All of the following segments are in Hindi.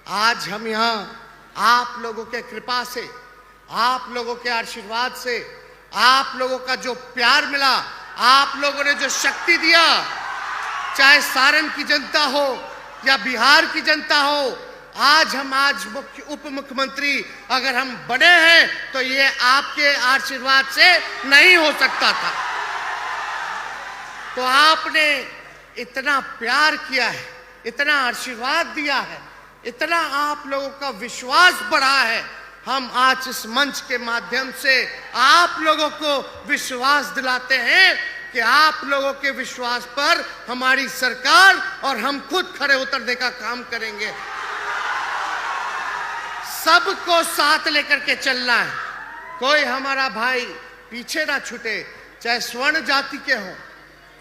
आज हम यहाँ आप लोगों के कृपा से, आप लोगों के आशीर्वाद से, आप लोगों का जो प्यार मिला, आप लोगों ने जो शक्ति दिया, चाहे सारण की जनता हो या बिहार की जनता हो, आज उप मुख्यमंत्री अगर हम बने हैं तो ये आपके आशीर्वाद से नहीं हो सकता था। तो आपने इतना प्यार किया है, इतना आशीर्वाद दिया है, इतना आप लोगों का विश्वास बढ़ा है। हम आज इस मंच के माध्यम से आप लोगों को विश्वास दिलाते हैं कि आप लोगों के विश्वास पर हमारी सरकार और हम खुद खड़े उतरने का काम करेंगे। सबको साथ लेकर के चलना है, कोई हमारा भाई पीछे ना छूटे, चाहे स्वर्ण जाति के हो,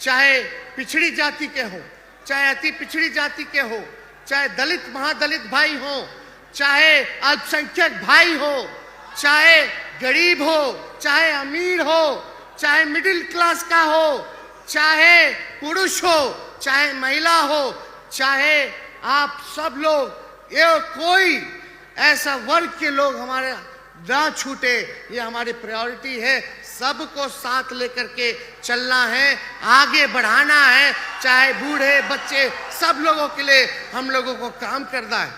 चाहे पिछड़ी जाति के हो, चाहे अति पिछड़ी जाति के हो, चाहे दलित महादलित भाई हो, चाहे अल्पसंख्यक भाई हो, चाहे गरीब हो, चाहे अमीर हो, चाहे मिडिल क्लास का हो, चाहे पुरुष हो, चाहे महिला हो, चाहे आप सब लोग, ये कोई ऐसा वर्ग के लोग हमारे ना छूटे, ये हमारी प्रायोरिटी है। सबको साथ लेकर के चलना है, आगे बढ़ाना है, चाहे बूढ़े बच्चे सब लोगों के लिए हम लोगों को काम करना है।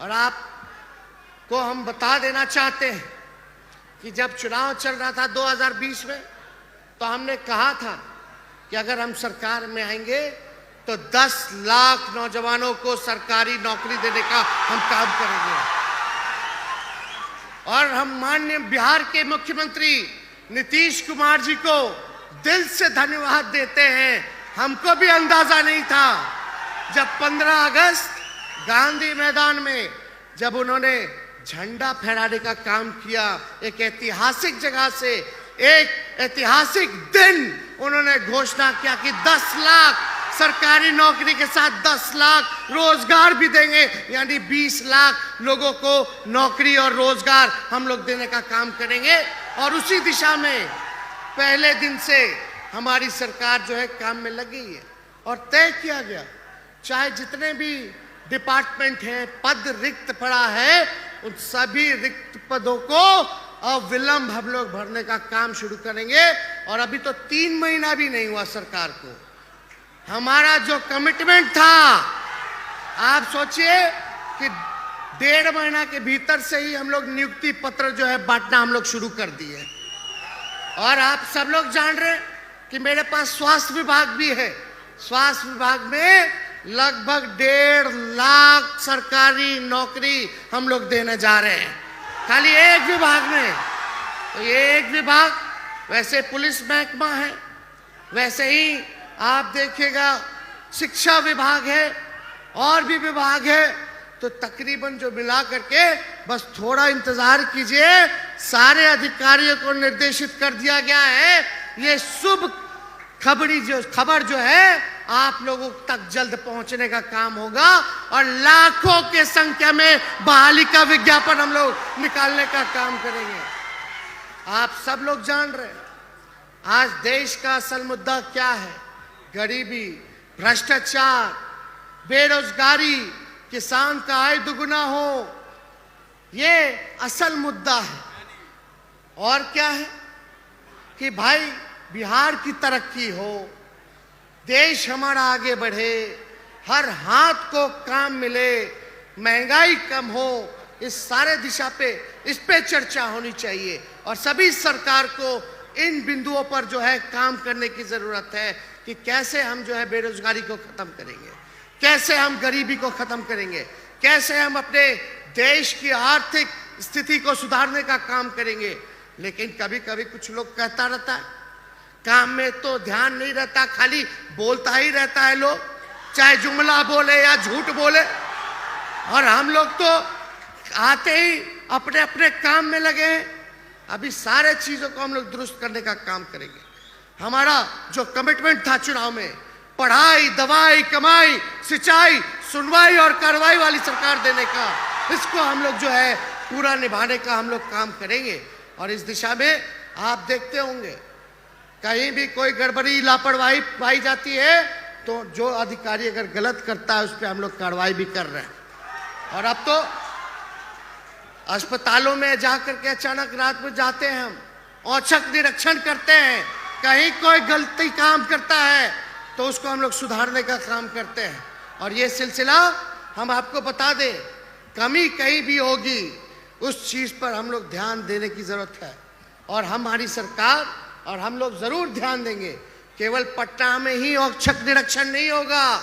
और आपको हम बता देना चाहते हैं कि जब चुनाव चल रहा था 2020 में, तो हमने कहा था कि अगर हम सरकार में आएंगे तो 10 लाख नौजवानों को सरकारी नौकरी देने का हम काम करेंगे। और हम माननीय बिहार के मुख्यमंत्री नीतीश कुमार जी को दिल से धन्यवाद देते हैं। हमको भी अंदाजा नहीं था जब 15 अगस्त गांधी मैदान में जब उन्होंने झंडा फहराने का काम किया, एक ऐतिहासिक जगह से एक ऐतिहासिक दिन उन्होंने घोषणा किया कि 10 लाख सरकारी नौकरी के साथ 10 लाख रोजगार भी देंगे, यानी 20 लाख लोगों को नौकरी और रोजगार हम लोग देने का काम करेंगे। और उसी दिशा में पहले दिन से हमारी सरकार जो है काम में लगी है और तय किया गया, चाहे जितने भी डिपार्टमेंट हैं, पद रिक्त पड़ा है, उन सभी रिक्त पदों को अविलंब हम लोग भरने का काम शुरू करेंगे। और अभी तो 3 महीना भी नहीं हुआ सरकार को। हमारा जो कमिटमेंट था, आप सोचिए कि 1.5 महीना के भीतर से ही हम लोग नियुक्ति पत्र जो है बांटना हम लोग शुरू कर दिए। और आप सब लोग जान रहे हैं कि मेरे पास स्वास्थ्य विभाग भी है। स्वास्थ्य विभाग में लगभग 1.5 लाख सरकारी नौकरी हम लोग देने जा रहे हैं, खाली एक विभाग में। तो ये एक विभाग, वैसे पुलिस महकमा है, वैसे ही आप देखिएगा शिक्षा विभाग है और भी विभाग है। तो तकरीबन जो मिला करके बस थोड़ा इंतजार कीजिए, सारे अधिकारियों को निर्देशित कर दिया गया है। ये शुभ खबर जो है आप लोगों तक जल्द पहुंचने का काम होगा और लाखों के संख्या में बहाली का विज्ञापन हम लोग निकालने का काम करेंगे। आप सब लोग जान रहे हैं आज देश का असल मुद्दा क्या है। गरीबी, भ्रष्टाचार, बेरोजगारी, किसान का आय दुगुना हो, ये असल मुद्दा है। और क्या है कि भाई बिहार की तरक्की हो, देश हमारा आगे बढ़े, हर हाथ को काम मिले, महंगाई कम हो, इस सारे दिशा पे इस पे चर्चा होनी चाहिए। और सभी सरकार को इन बिंदुओं पर जो है काम करने की जरूरत है कि कैसे हम जो है बेरोजगारी को खत्म करेंगे, कैसे हम गरीबी को खत्म करेंगे, कैसे हम अपने देश की आर्थिक स्थिति को सुधारने का काम करेंगे। लेकिन कभी कभी कुछ लोग कहता रहता है, काम में तो ध्यान नहीं रहता, खाली बोलता ही रहता है लोग, चाहे जुमला बोले या झूठ बोले। और हम लोग तो आते ही अपने अपने काम में लगे हैं। अभी सारे चीजों को हम लोग दुरुस्त करने का काम करेंगे। हमारा जो कमिटमेंट था चुनाव में, पढ़ाई, दवाई, कमाई, सिंचाई, सुनवाई और कार्रवाई वाली सरकार देने का, इसको हम लोग जो है पूरा निभाने का हम लोग काम करेंगे। और इस दिशा में आप देखते होंगे कहीं भी कोई गड़बड़ी, लापरवाही पाई जाती है तो जो अधिकारी अगर गलत करता है उस पर हम लोग कार्रवाई भी कर रहे हैं। और अब तो अस्पतालों में जाकर के अचानक रात में जाते हैं, हम औचक निरीक्षण करते हैं, कहीं कोई गलती काम करता है तो उसको हम लोग सुधारने का काम करते हैं। और ये सिलसिला हम आपको बता दें, कमी कहीं भी होगी उस चीज पर हम लोग ध्यान देने की जरूरत है। और हमारी सरकार और हम लोग जरूर ध्यान देंगे। केवल पटना में ही औचक निरीक्षण नहीं होगा,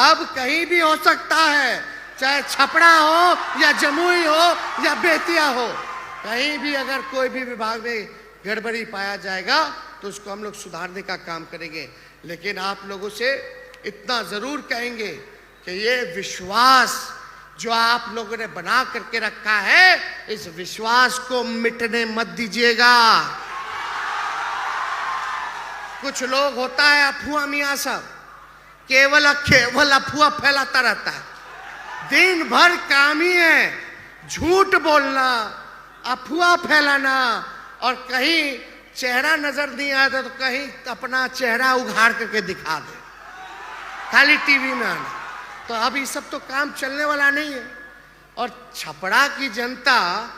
अब कहीं भी हो सकता है, चाहे छपरा हो या जमुई हो या बेतिया हो, कहीं भी अगर कोई भी विभाग में गड़बड़ी पाया जाएगा तो उसको हम लोग सुधारने का काम करेंगे। लेकिन आप लोगों से इतना जरूर कहेंगे कि ये विश्वास जो आप लोगों ने बना करके रखा है, इस विश्वास को मिटने मत दीजिएगा। कुछ लोग होता है अफवाह मियां सब, केवल अफवाह फैलाता रहता है, दिन भर काम ही है झूठ बोलना, अफवाह फैलाना, और कहीं चेहरा नजर नहीं आता तो कहीं अपना चेहरा उघाड़ करके दिखा दे, खाली टीवी में आना। तो अब ये सब तो काम चलने वाला नहीं है। और छपरा की जनता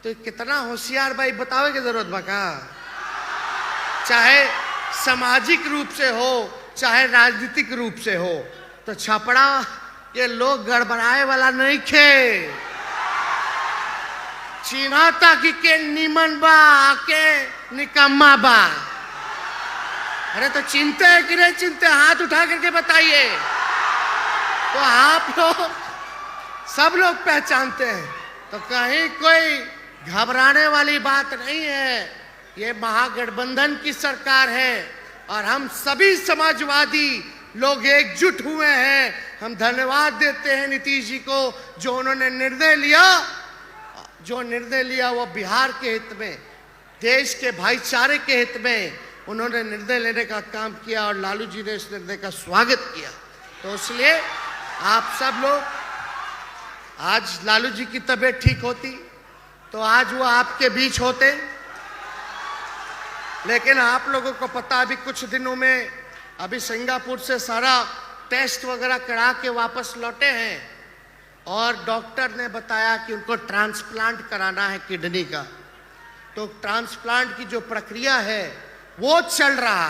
तो कितना होशियार भाई, बतावे की जरूरत बका, चाहे सामाजिक रूप से हो चाहे राजनीतिक रूप से हो, तो छपरा के लोग गड़बड़ाए वाला नहीं खे। चिन्हता कि के निमन बा के निकम्मा बा। अरे तो चिंते है कि नहीं चिंते, हाथ उठा करके बताइए। तो आप लोग सब लोग पहचानते हैं, तो कहीं कोई घबराने वाली बात नहीं है। ये महागठबंधन की सरकार है और हम सभी समाजवादी लोग एकजुट हुए हैं। हम धन्यवाद देते हैं नीतीश जी को, जो उन्होंने निर्णय लिया वो बिहार के हित में, देश के भाईचारे के हित में उन्होंने निर्णय लेने का काम किया और लालू जी ने इस निर्णय का स्वागत किया। तो इसलिए आप सब लोग, आज लालू जी की तबीयत ठीक होती तो आज वो आपके बीच होते, लेकिन आप लोगों को पता, अभी कुछ दिनों में अभी सिंगापुर से सारा टेस्ट वगैरह करा के वापस लौटे हैं और डॉक्टर ने बताया कि उनको ट्रांसप्लांट कराना है किडनी का। तो ट्रांसप्लांट की जो प्रक्रिया है वो चल रहा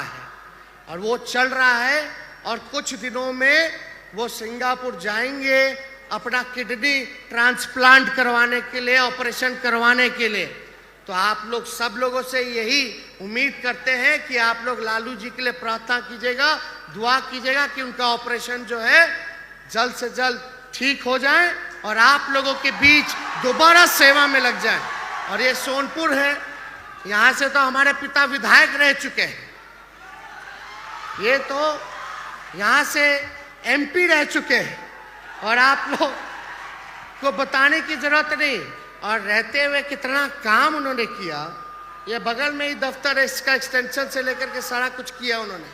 है और कुछ दिनों में वो सिंगापुर जाएंगे अपना किडनी ट्रांसप्लांट करवाने के लिए, ऑपरेशन करवाने के लिए। तो आप लोग सब लोगों से यही उम्मीद करते हैं कि आप लोग लालू जी के लिए प्रार्थना कीजिएगा, दुआ कीजिएगा कि उनका ऑपरेशन जो है जल्द से जल्द ठीक हो जाए और आप लोगों के बीच दोबारा सेवा में लग जाए। और ये सोनपुर है, यहाँ से तो हमारे पिता विधायक रह चुके हैं, ये तो यहाँ से एमपी रह चुके हैं और आप लोग को बताने की जरूरत नहीं। और रहते हुए कितना काम उन्होंने किया, ये बगल में ही दफ्तर है, इसका एक्सटेंशन से लेकर के सारा कुछ किया उन्होंने।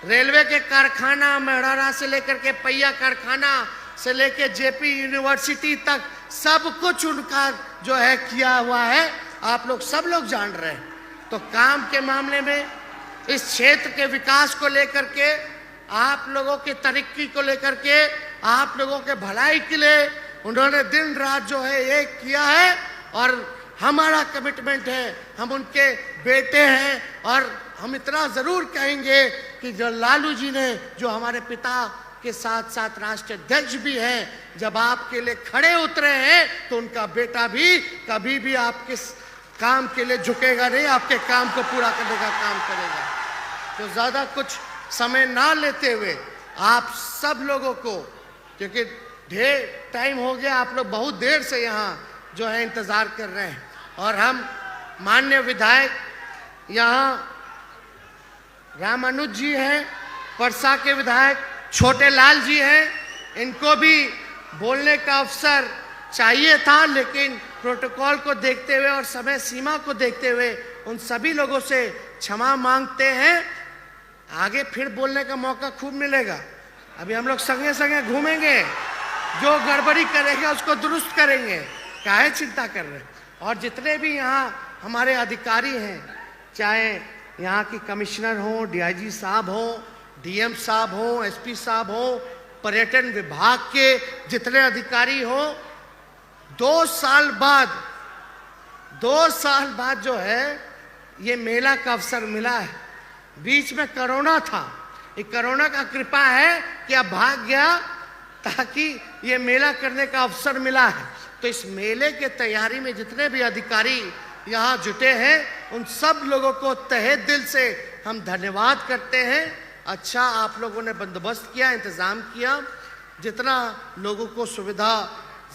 रेलवे के कारखाना मेहरारा से लेकर के पहिया कारखाना से लेकर जेपी यूनिवर्सिटी तक सब कुछ उनका जो है किया हुआ है, आप लोग सब लोग जान रहे हैं। तो काम के मामले में, इस क्षेत्र के विकास को लेकर के, आप लोगों की तरक्की को लेकर के, आप लोगों के भलाई के लिए उन्होंने दिन रात जो है एक किया है। और हमारा कमिटमेंट है, हम उनके बेटे हैं और हम इतना जरूर कहेंगे कि जो लालू जी ने, जो हमारे पिता के साथ साथ राष्ट्रीय अध्यक्ष भी हैं, जब आपके लिए खड़े उतरे हैं तो उनका बेटा भी कभी भी आपके काम के लिए झुकेगा नहीं, आपके काम को पूरा करने का काम करेगा। तो ज़्यादा कुछ समय ना लेते हुए आप सब लोगों को, क्योंकि ढेर टाइम हो गया, आप लोग बहुत देर से यहाँ जो है इंतज़ार कर रहे हैं, और हम माननीय विधायक यहाँ रामानुज जी हैं, परसा के विधायक छोटे लाल जी हैं, इनको भी बोलने का अवसर चाहिए था, लेकिन प्रोटोकॉल को देखते हुए और समय सीमा को देखते हुए उन सभी लोगों से क्षमा मांगते हैं। आगे फिर बोलने का मौका खूब मिलेगा। अभी हम लोग संगे संगे घूमेंगे, जो गड़बड़ी करेगा उसको दुरुस्त करेंगे, काहे चिंता कर रहे हैं। और जितने भी यहाँ हमारे अधिकारी हैं, चाहे यहाँ की कमिश्नर हो, डीआईजी साहब हो, डीएम साहब हो, एसपी साहब हो, पर्यटन विभाग के जितने अधिकारी हो, 2 साल बाद जो है ये मेला का अवसर मिला है। बीच में कोरोना था, ये कोरोना का कृपा है कि अब भाग गया, ताकि ये मेला करने का अवसर मिला है। तो इस मेले के तैयारी में जितने भी अधिकारी यहाँ जुटे हैं, उन सब लोगों को तहे दिल से हम धन्यवाद करते हैं। अच्छा आप लोगों ने बंदोबस्त किया, इंतज़ाम किया। जितना लोगों को सुविधा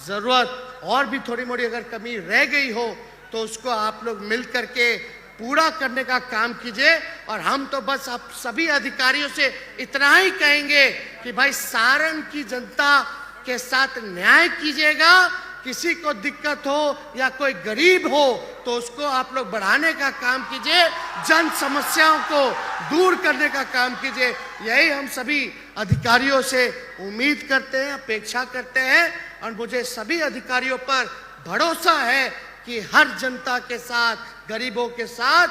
ज़रूरत और भी थोड़ी मोड़ी अगर कमी रह गई हो तो उसको आप लोग मिल करके पूरा करने का काम कीजिए। और हम तो बस आप सभी अधिकारियों से इतना ही कहेंगे कि भाई सारण की जनता के साथ न्याय कीजिएगा। किसी को दिक्कत हो या कोई गरीब हो तो उसको आप लोग बढ़ाने का काम कीजिए, जन समस्याओं को दूर करने का काम कीजिए। यही हम सभी अधिकारियों से उम्मीद करते हैं, अपेक्षा करते हैं। और मुझे सभी अधिकारियों पर भरोसा है कि हर जनता के साथ, गरीबों के साथ,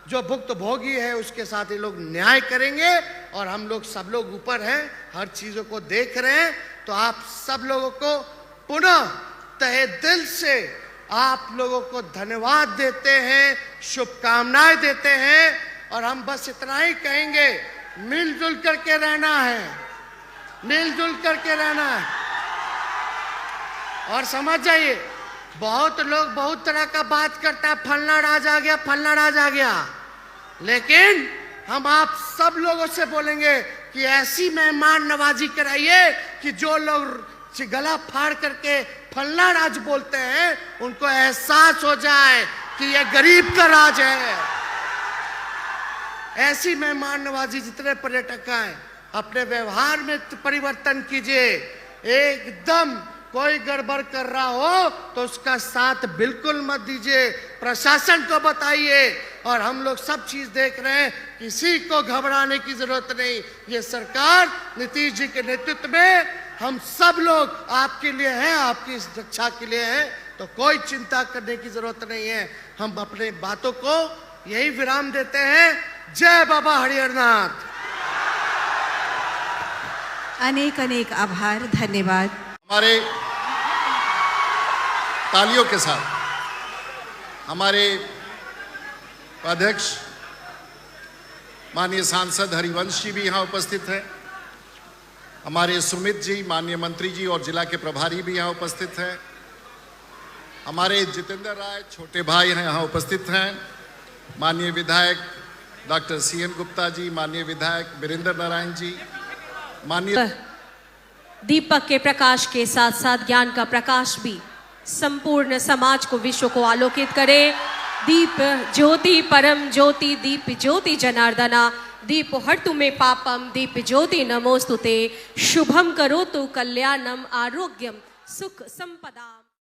जो भुक्तभोगी है उसके साथ ये लोग न्याय करेंगे। और हम लोग सब लोग ऊपर हैं, हर चीज़ों को देख रहे हैं। तो आप सब लोगों को पुनः तहे दिल से आप लोगों को धन्यवाद देते हैं, शुभकामनाएं देते हैं। और हम बस इतना ही कहेंगे, मिलजुल करके रहना है, मिलजुल करके रहना है। और समझ जाइए, बहुत लोग बहुत तरह का बात करता है, फलना राज आ गया, फलना राज आ गया। लेकिन हम आप सब लोगों से बोलेंगे कि ऐसी मेहमान नवाजी कराइए कि जो लोग गला फाड़ करके फलना राज बोलते हैं, उनको एहसास हो जाए कि यह गरीब का राज है। ऐसी मेहमान नवाजी जितने पर्यटक आए, अपने व्यवहार में परिवर्तन कीजिए। एकदम कोई गड़बड़ कर रहा हो तो उसका साथ बिल्कुल मत दीजिए, प्रशासन को बताइए। और हम लोग सब चीज देख रहे हैं, किसी को घबराने की जरूरत नहीं। ये सरकार नीतीश जी के नेतृत्व में हम सब लोग आपके लिए हैं, आपकी रक्षा के लिए हैं। तो कोई चिंता करने की जरूरत नहीं है। हम अपने बातों को यही विराम देते हैं। जय बाबा हरिहरनाथ। अनेक अनेक आभार, धन्यवाद। हमारे तालियों के साथ हमारे अध्यक्ष माननीय सांसद हरिवंश जी भी यहाँ उपस्थित हैं। हमारे सुमित जी, माननीय मंत्री जी और जिला के प्रभारी भी यहाँ उपस्थित हैं। हमारे जितेंद्र राय छोटे भाई हैं, यहाँ उपस्थित हैं। माननीय विधायक डॉक्टर CN गुप्ता जी, माननीय विधायक वीरेंद्र नारायण जी, माननीय दीपक के प्रकाश के साथ साथ ज्ञान का प्रकाश भी संपूर्ण समाज को, विश्व को आलोकित करे। दीप ज्योति परम ज्योति, दीप ज्योति जनार्दना, दीप हर्तु मे पापम, दीप ज्योति नमोस्तुते, शुभम करोतु कल्याणम, आरोग्यम सुख संपदा।